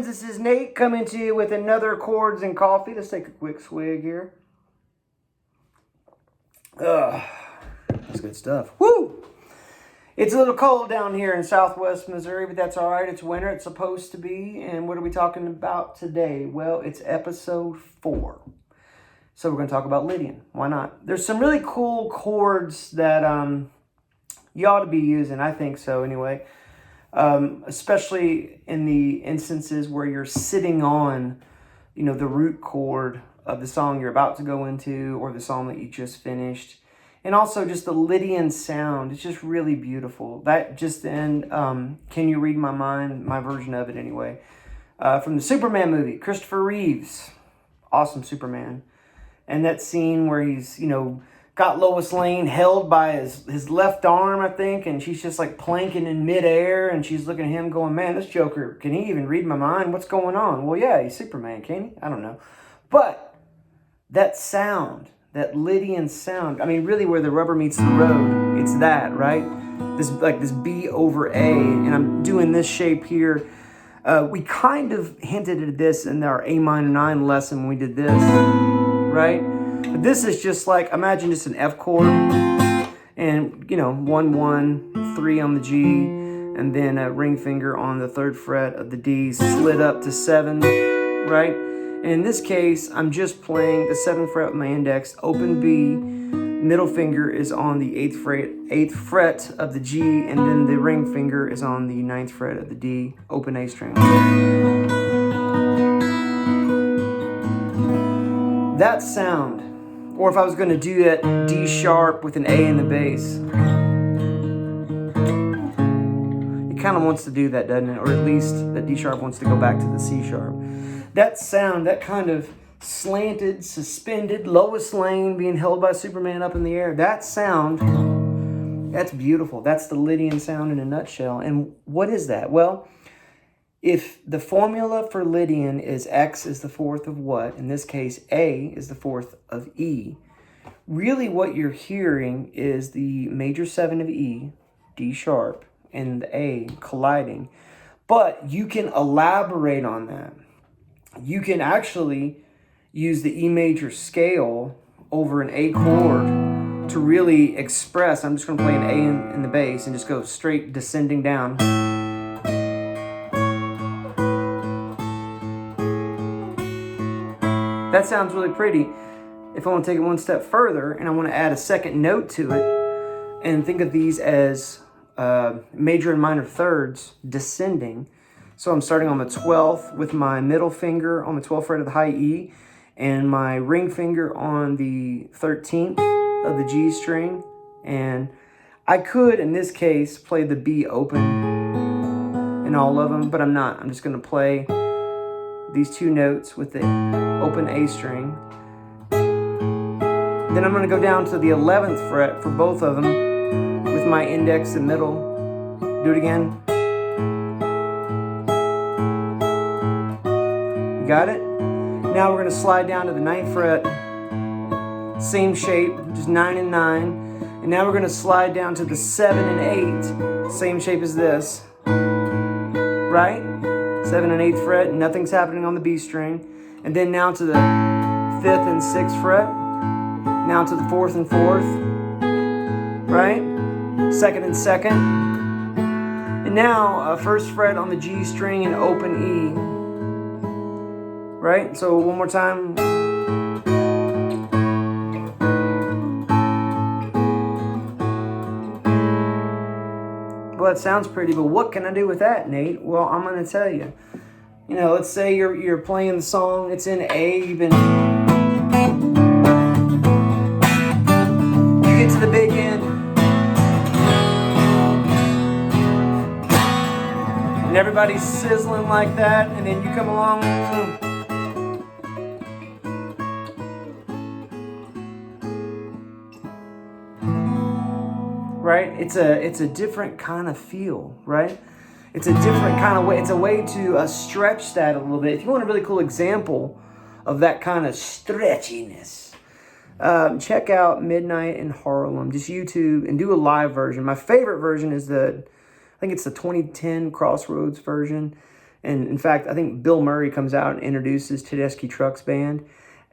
friends, this is Nate coming to you with another Chords and Coffee. Let's take a quick swig here. That's good stuff. Woo! It's a little cold down here in southwest Missouri, but that's all right. It's winter. It's supposed to be. And what are we talking about today? Well, it's episode 4. So we're going to talk about Lydian. Why not? There's some really cool chords that you ought to be using. I think so anyway. Especially in the instances where you're sitting on, the root chord of the song you're about to go into or the song that you just finished. And also just the Lydian sound. It's just really beautiful. That just in, Can You Read My Mind? My version of it anyway. From the Superman movie, Christopher Reeves. Awesome Superman. And that scene where he's, got Lois Lane held by his left arm, I think, and she's just like planking in midair, and she's looking at him going, man, this Joker, can he even read my mind? What's going on? Well, yeah, he's Superman, can he? I don't know. But that sound, that Lydian sound, I mean, really where the rubber meets the road, it's that, right? This B over A, and I'm doing this shape here. We kind of hinted at this in our A minor 9 lesson when we did this, right? But this is just like, imagine just an F chord and, 1, 1, 3 on the G, and then a ring finger on the 3rd fret of the D, slid up to 7, right? And in this case, I'm just playing the 7th fret with my index, open B, middle finger is on the 8th fret of the G, and then the ring finger is on the 9th fret of the D, open A string. That sound, or if I was going to do that D sharp with an A in the bass, it kind of wants to do that, doesn't it? Or at least that D sharp wants to go back to the C sharp. That sound, that kind of slanted, suspended, Lois Lane being held by Superman up in the air, that sound, that's beautiful. That's the Lydian sound in a nutshell. And what is that? Well, if the formula for Lydian is X is the 4th of what, in this case, A is the 4th of E, really what you're hearing is the major 7 of E, D sharp, and the A colliding. But you can elaborate on that. You can actually use the E major scale over an A chord to really express. I'm just going to play an A in the bass and just go straight descending down. That sounds really pretty. If I want to take it one step further and I want to add a second note to it and think of these as major and minor thirds descending. So I'm starting on the 12th with my middle finger on the 12th fret of the high E and my ring finger on the 13th of the G string. And I could, in this case, play the B open in all of them, but I'm not. I'm just going to play these 2 notes with the open A string. Then I'm going to go down to the 11th fret for both of them with my index and middle. Do it again. You got it? Now we're going to slide down to the 9th fret. Same shape, just 9 and 9. And now we're going to slide down to the 7 and 8. Same shape as this. Right? 7 and 8th fret, nothing's happening on the B string. And then now to the 5th and 6th fret. Now to the 4th and 4th. Right? 2nd and 2nd. And now 1st fret on the G string and open E. Right? So one more time. Well, that sounds pretty, but what can I do with that, Nate? Well, I'm going to tell you. Let's say you're playing the song, it's in A, you get to the big end, and everybody's sizzling like that, and then you come along. Right? It's a different kind of feel, right? It's a different kind of way. It's a way to stretch that a little bit. If you want a really cool example of that kind of stretchiness, check out Midnight in Harlem. Just YouTube and do a live version. My favorite version is I think it's the 2010 Crossroads version. And in fact, I think Bill Murray comes out and introduces Tedeschi Trucks Band.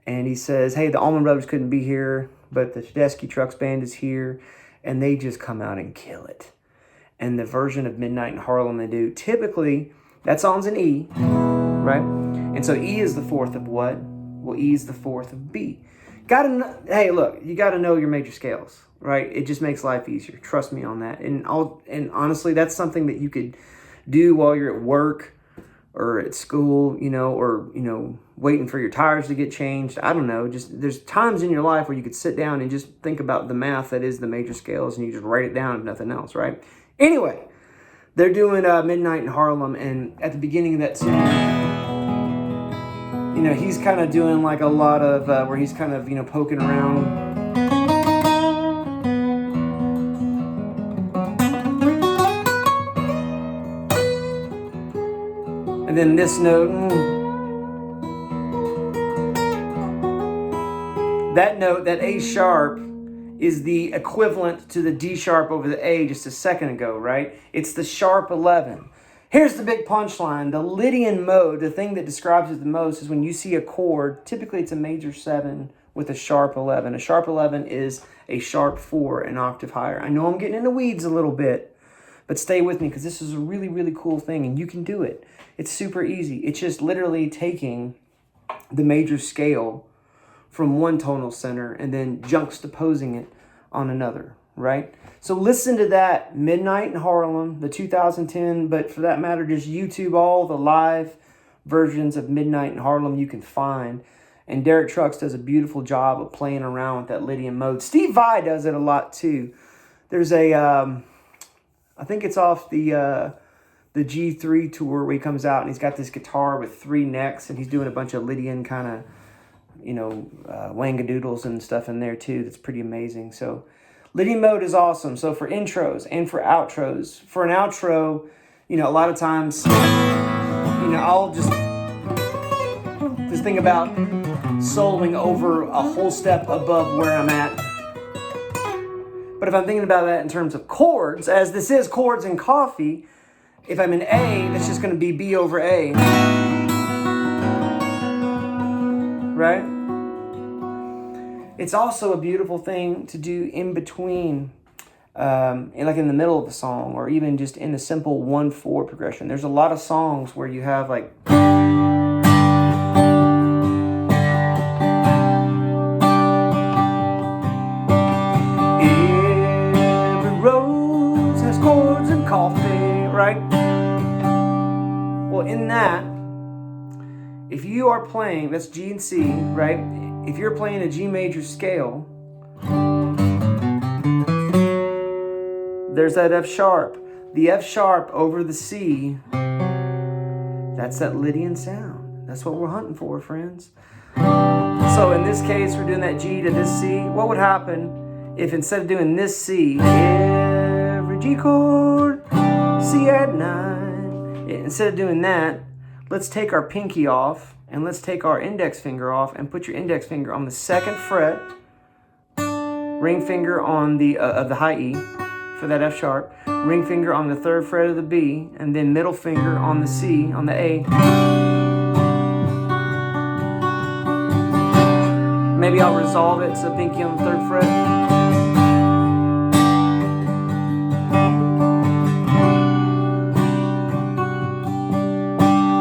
And he says, hey, the Allman Brothers couldn't be here, but the Tedeschi Trucks Band is here. And they just come out and kill it. And the version of Midnight in Harlem they do, typically, that song's in E, right? And so E is the fourth of what? Well, E is the fourth of B. Hey, look, you got to know your major scales, right? It just makes life easier. Trust me on that. And honestly, that's something that you could do while you're at work or at school, or, waiting for your tires to get changed. I don't know. Just there's times in your life where you could sit down and just think about the math that is the major scales, and you just write it down if nothing else, right? Anyway, they're doing Midnight in Harlem, and at the beginning of that song, he's kind of doing like a lot of where he's kind of, poking around. And then this note, that A sharp, is the equivalent to the D sharp over the A just a second ago, right? It's the sharp 11. Here's the big punchline. The Lydian mode, the thing that describes it the most, is when you see a chord, typically it's a major 7 with a sharp 11. A sharp 11 is a sharp 4, an octave higher. I know I'm getting in the weeds a little bit, but stay with me because this is a really, really cool thing, and you can do it. It's super easy. It's just literally taking the major scale from one tonal center and then juxtaposing it on another, right? So listen to that, Midnight in Harlem, the 2010, but for that matter, just YouTube all the live versions of Midnight in Harlem you can find. And Derek Trucks does a beautiful job of playing around with that Lydian mode. Steve Vai does it a lot too. There's I think it's off the G3 tour where he comes out and he's got this guitar with 3 necks and he's doing a bunch of Lydian kind of, wangadoodles and stuff in there too. That's pretty amazing. So Lydian mode is awesome. So for intros and for outros, for an outro, a lot of times, I'll just think about soloing over a whole step above where I'm at. But if I'm thinking about that in terms of chords, as this is chords and coffee, if I'm in A, that's just going to be B over A. Right? It's also a beautiful thing to do in between, like in the middle of the song, or even just in the simple 1-4 progression. There's a lot of songs where you have like... Every rose has chords and coffee, right? Well, in that, if you are playing, that's G and C, right? If you're playing a G major scale, there's that F sharp. The F sharp over the C, that's that Lydian sound. That's what we're hunting for, friends. So in this case, we're doing that G to this C. What would happen if instead of doing this C, every G chord, C at 9, instead of doing that, let's take our pinky off and let's take our index finger off and put your index finger on the 2nd fret, ring finger on the of the high E for that F sharp, ring finger on the 3rd fret of the B, and then middle finger on the C, on the A. Maybe I'll resolve it so pinky on the 3rd fret.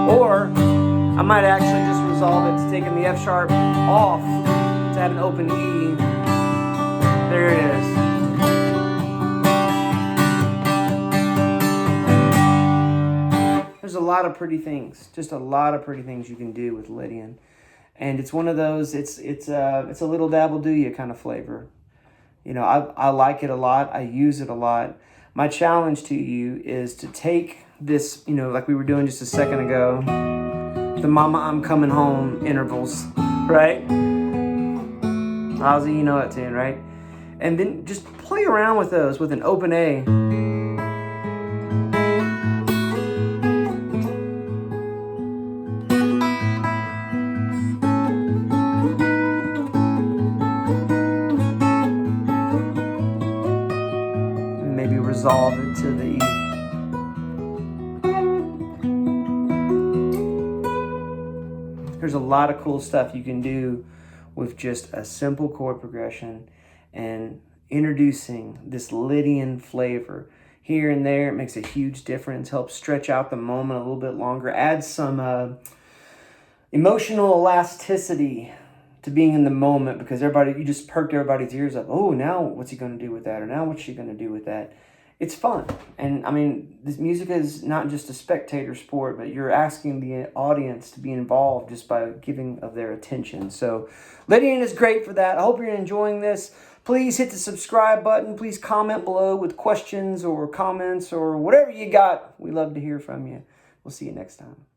Or I might actually just resolve it to taking the F sharp off to have an open E. There it is. There's a lot of pretty things, just a lot of pretty things you can do with Lydian. And it's one of those, it's a little dabble do you kind of flavor. I like it a lot. I use it a lot. My challenge to you is to take this, like we were doing just a second ago, the Mama I'm Coming Home intervals, right? Ozzy, you know that tune, right? And then just play around with those with an open A. Maybe resolve it to the E. There's a lot of cool stuff you can do with just a simple chord progression and introducing this Lydian flavor here and there. It makes a huge difference, helps stretch out the moment a little bit longer, adds some emotional elasticity to being in the moment, because you just perked everybody's ears up. Oh, now what's he going to do with that? Or now what's she going to do with that? It's fun. And I mean, this music is not just a spectator sport, but you're asking the audience to be involved just by giving of their attention. So Lydian is great for that. I hope you're enjoying this. Please hit the subscribe button. Please comment below with questions or comments or whatever you got. We love to hear from you. We'll see you next time.